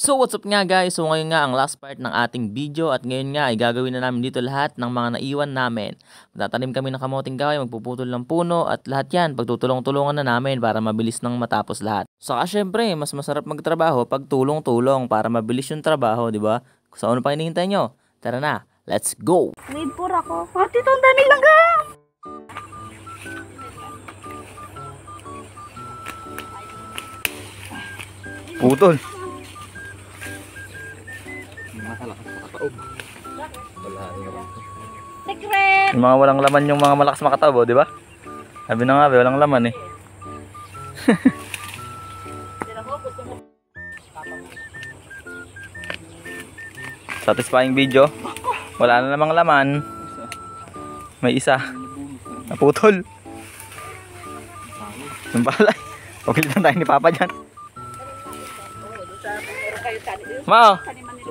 So what's up nga guys, so ngayon nga ang last part ng ating video at ngayon nga ay gagawin na namin dito lahat ng mga naiwan namin. Magtatanim kami ng kamoting kahoy, magpuputol ng puno at lahat yan pagtutulong-tulungan na namin para mabilis nang matapos lahat. Saka syempre mas masarap magtrabaho pag tulong-tulong para mabilis yung trabaho, di ba? So ano pa hinihintay nyo? Tara na, let's go! Wait for ako. Ate, ito ang dami lang ga! Putol! Secret! Yung mga walang laman yung mga malakas makatabo, di ba? Sabi na nga, walang laman eh. Satisfying video. Wala na namang laman. May isa. Naputol. Yung balay. Pagkilitan tayo ni Papa dyan. Mao!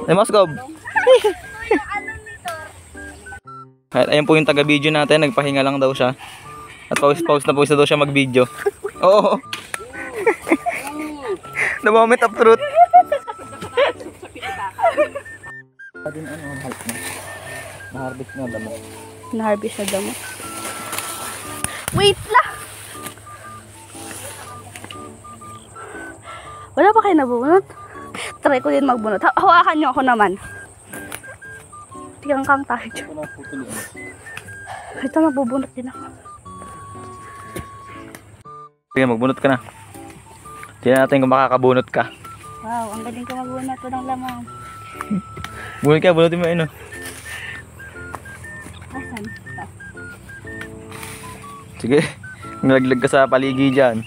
Ay, Moscow! Ayun po yung taga-video natin, nagpahinga lang daw siya. At pause na daw siya mag-video. Oo. The moment of truth. Na-harvest na damo. Na-harvest na damo. Wait lang! Wala pa kayo nabunot? Try ko din magbunot. Hawakan nyo ako naman. Tigang kang tayo dyan. Ito, mabubunot din ako. Sige, magbunot ka na. Tingnan natin kung makakabunot ka. Wow, ang galing ko magbunot. Walang lamang. Bunot ka, bunutin mo yun. Asan? Sige, nalaglag ka sa paligi dyan.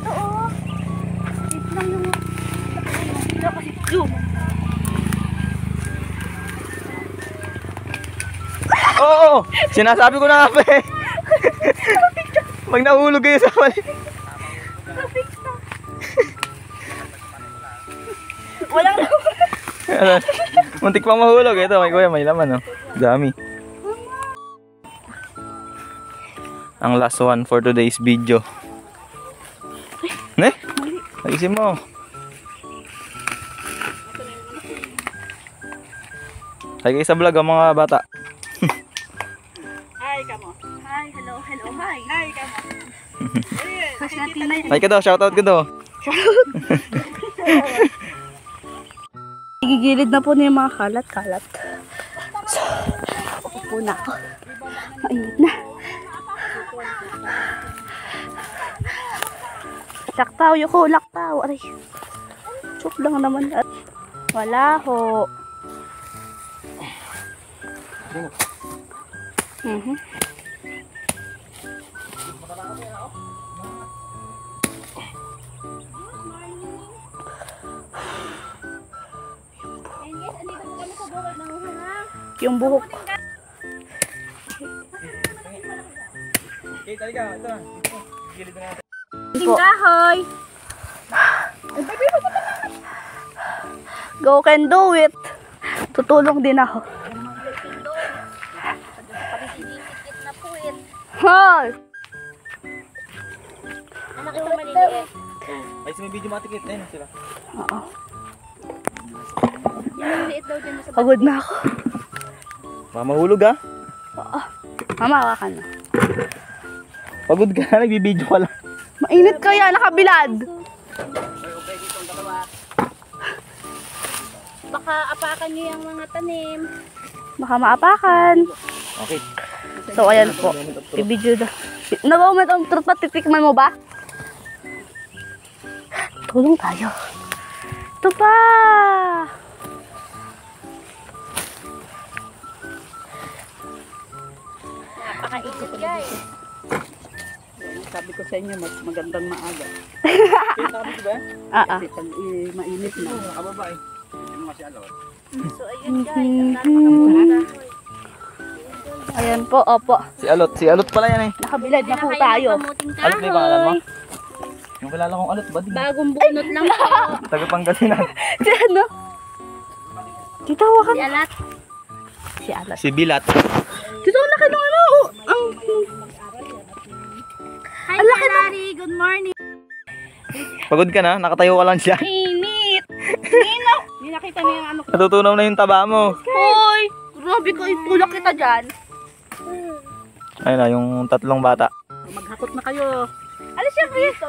Oo. Wait lang yung... Ito kasi zoom. Oo! Sinasabi ko na nga pa eh. Pag nahulog kayo sa paligi. Walang laman. Muntik pang mahulog. Ito, may kuya, may laman, oh. Dami. Ang last one for today's video. Ne? Ayusin mo. Hi kayo sa vlog, ang mga bata. Hi, kamo. Hi, hello, hello, hi. Hi, kamo. Mas natin na. Hi ka daw, shoutout ka daw. Gigilid na po niya yung mga kalat-kalat. So, upo na ako. Mainit na. Laktaw, yuko, laktaw. Aray. Chok lang naman. Wala ho. Yung buhok. Okay, tali ka. Ito na. Gilid na natin. Kahoy. Go can do it. Tutulong din ako. Hoy! Anak ito maliliit. Ay, may video matikit. Ayun sila. Oo. Yung maliliit daw dyan sa Pagod na ako. Baka mahulog ah. Oo. Mama, hawakan na. Pagod ka na, nagbibideo ka lang. Mainit kaya, nakabilad. baka apakan nyo yung mga tanim. Baka maapakan. Okay. So, ayan po. I-video na. Nag-moment on truth pa, titikman mo ba? Tulong tayo. Ito pa! Napakaikot guys. Sabi ko sa inyo, mas magandang maaga. Kita kami ba? Kasi pag mainit na. Nakababa eh. Ano nga si Alot? So ayun guys, ang napakamuha. Ayan po, opo. Si Alot pala yan eh. Nakabilad na po tayo. Alot may pangalan mo? Yung kilala kong Alot, badi. Bagong bunot lang po. Taga Pangasinan. Si ano? Dito, hawakan. Si Alat. Si Alat. Si Bilat. Dito, ang laki ng ano. Hi, Larry. Good morning. Pagod ka na? Nakatayo ka lang siya. Init! Nino! Hindi nakita niyo yung ano ko. Natutunaw na yung taba mo. Hoy! Grabe ko, itulak kita dyan. Ayun na, yung tatlong bata. Maghakot na kayo. Alis siya dito.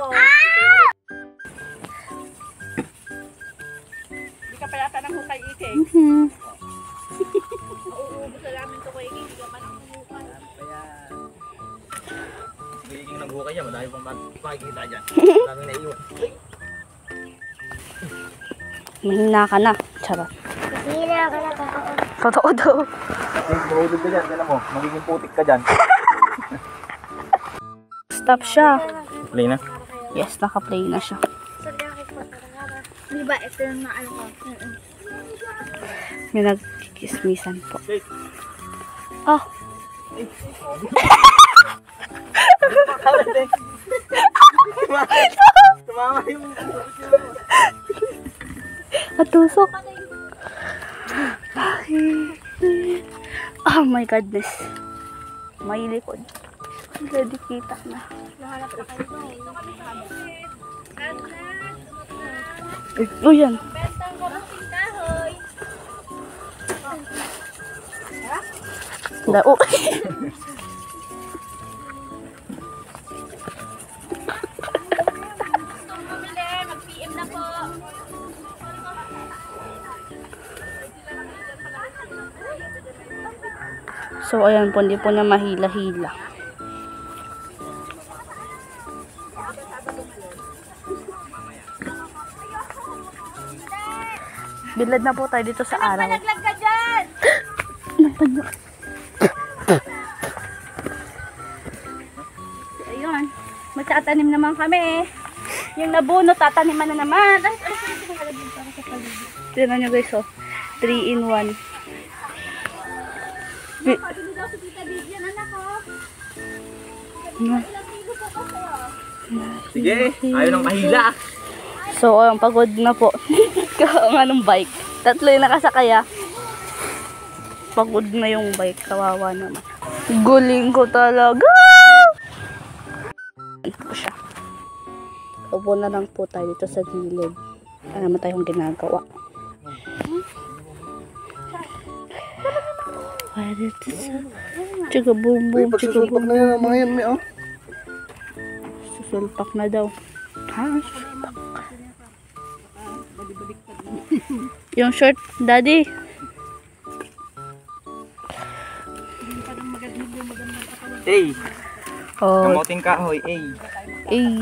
Hindi ka pala tanang hukay Ike. Uuubos na namin ito kay hindi ka man hukay. Biging naghukay yan, madami pang makikita dyan. Daming naiwan. Mahina ka na. Charot. Mahina ka na ka. Totoo daw. Mahulog ka dyan, tinan mo. Magiging putik ka dyan. Stop siya. Play na. Yes, naka-play na siya. Di ba ito yung ano ko? May nagkikismisan po. Oh, Tumama yung... katusok. Oh my goodness. May likod. Hindi kita na. Nahanap na kayo doon. Oh, yan. Bentang kamuting kahoy. Oh. Gustong bumili, mag-PM na po. So, ayan po. Hindi po niya mahila-hila. Bilad na po tayo dito sa araw. Naglag ka dyan! Ayun. Magtatanim naman kami. Yung nabuno, tataniman na naman. Tignan nyo guys, oh. 3 in 1. Pabili daw si Tita Vivian, anak ko. Ilang kilo po kasi Sige, ayaw nang mahila. So, ayun, pagod na po. Ang anong bike. Tatlo yung nakasakaya. Pagod na yung bike. Kawawa naman. Guling ko talaga. Ito siya. Upo na lang po tayo dito sa gilid. Ano naman tayong ginagawa. Chiga boom boom. Chiga boom na yan, mga yan, oh. Susulpak na daw. Ha? Yung short, daddy. Hey, Oh, kamuting kahoy, hey. eh.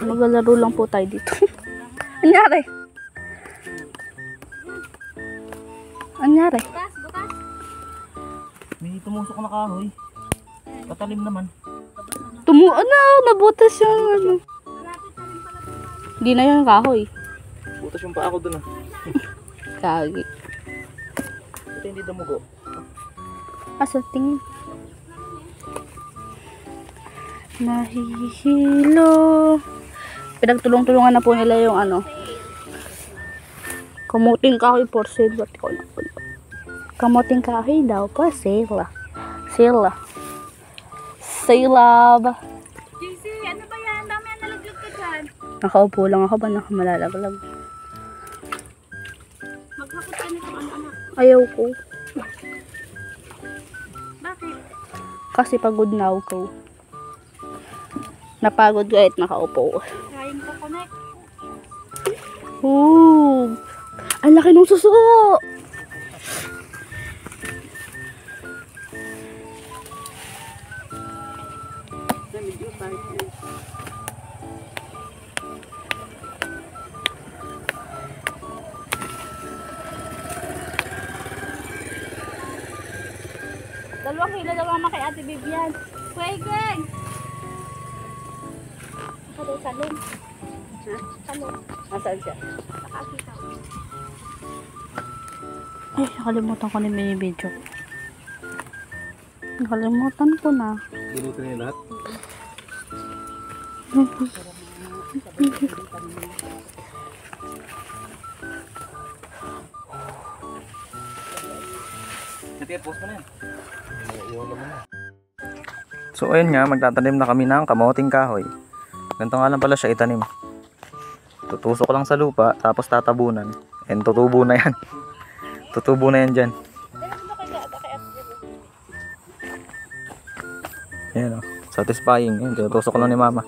Maglalaro lang po tayo dito. Anyari? Anyari? bukas, bukas. May tumusok na kahoy. Patalim naman. Ano, nabutas yung ano. Hindi na yung kahoy. Butas yung paa ko dun, ah. Kagi. Ito hindi dumugo. Asa, tingin. Nahihilo. Pinagtulong-tulungan na po nila yung ano. Kamuting kahoy for sale. Ba't ko na po? Kamuting kahoy daw po. Sale. Sale. Sale. JC, ano ba yan? Dami yan nalaglag ka dyan. Nakaupo lang ako ba nakamalalaglag? Maghakot ka nito, anak. Ayaw ko. Bakit? Kasi pagod na ako. Napagod kahit nakaupo. Trying to connect. Ooh! Ang laki ng suso! Dalawang kilo daw naman kay Ate Vivian. Kuya Igeng! Salon, salon. Ha? Salon. Nasaan siya? Nakakita ko. Ay, nakalimutan ko na yung mini video. Nakalimutan ko na. Diluto niyo lahat? So ayun nga, magtatanim na kami ng kamoting kahoy. Ganito nga lang pala siya itanim. Tutusok lang sa lupa, tapos tatabunan. And tutubo na yan. Tutubo na yan dyan. Ayan o, satisfying. Ayan, tutusok lang ni mama.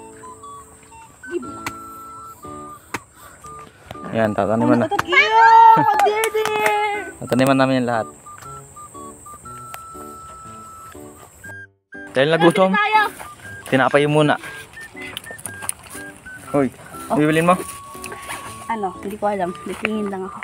Ayan, tataniman na. Tataniman namin yung lahat. Dahil nagutom, tinapay muna. Hoy, bibilin mo? Ano, hindi ko alam. Bitingin lang ako.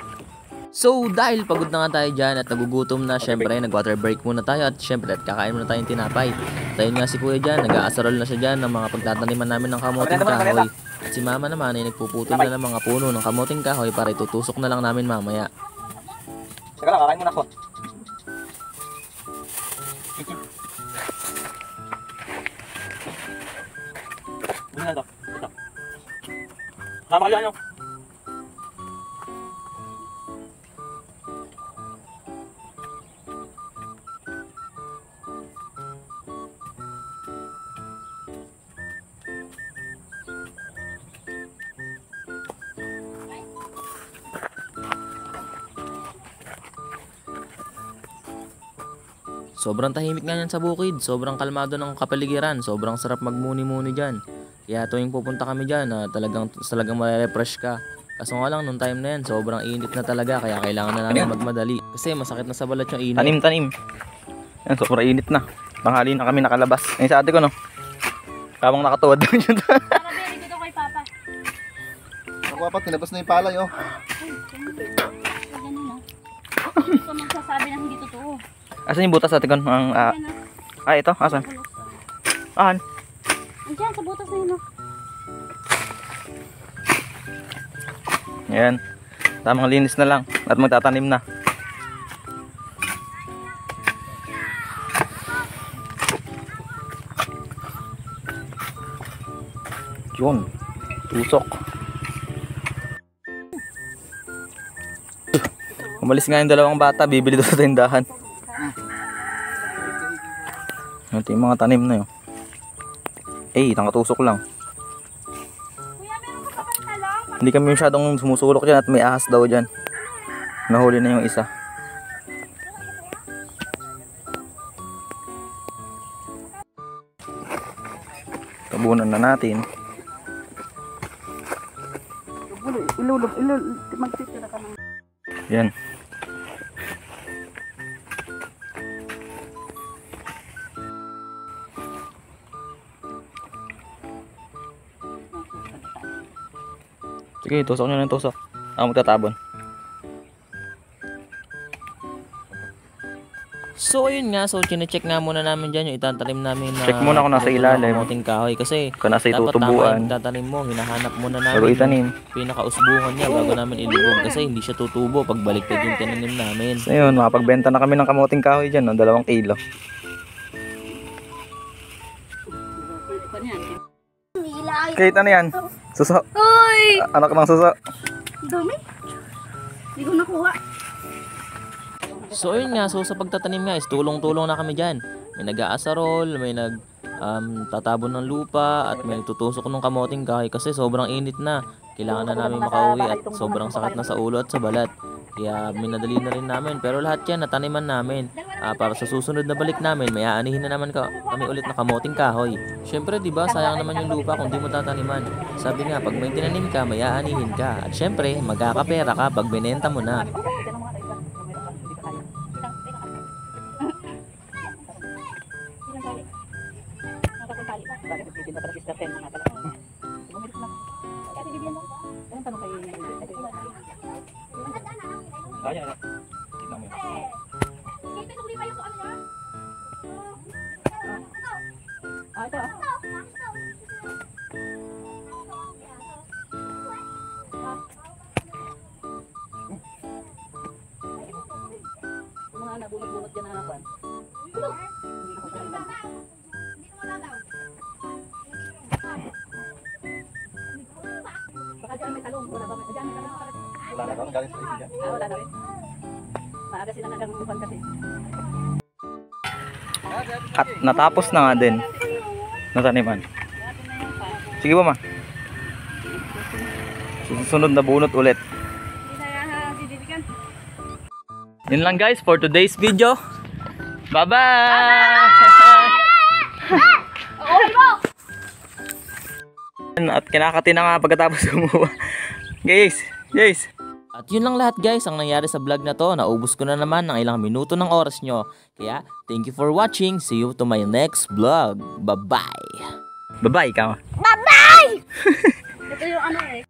So, dahil pagod na nga tayo dyan at nagugutom na, syempre, nag-water break muna tayo at syempre, at kakain muna tayong tinapay. At ayun nga si kuya dyan, nag-aasarol na siya dyan ng mga pagtataniman namin ng kamoting kahoy. At si mama naman ay nagpuputol na ng mga puno ng kamoting kahoy para itutusok na lang namin mamaya. Saka lang, kakain muna ako. Bili na ito. Ito. Sama kayo ano? Sobrang tahimik nga yan sa bukid, sobrang kalmado ng kapaligiran, sobrang sarap magmuni-muni dyan. Kaya tuwing pupunta kami dyan, talagang ma-refresh ka. Kaso nga lang, nung time na yan, sobrang init na talaga, kaya kailangan na namin magmadali. Kasi masakit na sa balat yung init. Tanim. Yan, sobrang init na. Tanghali na kami nakalabas. Ayun sa ate ko, no? Habang nakatuwad doon yun. Para beri dito kay Papa. Ako pa, tinabas na yung palay, oh. Ganun na. Gusto magsasabi na hindi totoo. Asan yung butas ate ko? Ito? Asan? Ahan? Andiyan, sa butas na yun. Yan. Tamang linis na lang. At magtatanim na. Yun. Tusok. Umalis nga yung dalawang bata. Bibili doon sa tindahan. Ito yung mga tanim na yun. Nakatusok lang. Kuya, meron ka pa talong? Hindi kami masyadong sumusulok dyan at may ahas daw dyan. Nahuli na yung isa. Tabunan na natin. Magtitira ka ng... Yan. Sige, tusok nyo na yung tusok. Ako magtatabon. So ayun nga, so chinecheck nga muna namin dyan yung itatanim namin na Check muna kung nasa ilalim. kamoting kahoy kasi Kung nasa dapat tama itutubuan. yung itatanim mo, hinahanap muna Bago namin itanim. yung pinakausbungan niya bago namin ilubog kasi hindi siya tutubo pag baliktad yung tinanim namin. So yun, makapagbenta na kami ng kamuting kahoy dyan, no? 2 kilo. Kahit ano yan? Suso. Uy! Anak ng suso. Dumi. Hindi ko nakuha. So ayun nga, so sa pagtatanim nga is tulong-tulong na kami dyan. May nag-aasarol, may tatabon ng lupa at may tutusok ng kamoting kahoy kasi sobrang init na. Kailangan na namin makauwi at sobrang sakit na sa ulo at sa balat. Kaya minadali na rin namin. Pero lahat yan nataniman namin. Para sa susunod na balik namin, may aanihin na naman kami ulit na kamoting kahoy. Syempre, di ba sayang naman yung lupa kung di mo tataniman. Sabi nga, pag may tinanim ka, may aanihin ka. At syempre, magkakapera ka pag binenta mo na. Mga nabunot-bunot dyan na hanapan. Baka dyan may talong. Wala ba? Dyan may talong. Wala na daw, galing sa isip dyan. Wala na rin. Maaga sila nagkaroon kasi. At natapos na nga din. Nataniman. Sige ba ma? Susunod na bunot ulit. Yun lang guys for today's video. Bye-bye! At kinakati na nga pagkatapos kumuha. Guys. At yun lang lahat guys ang nangyari sa vlog na to. Naubos ko na naman ng ilang minuto ng oras nyo. Kaya thank you for watching. See you to my next vlog. Bye-bye. Bye-bye ka. Ito yung ano eh.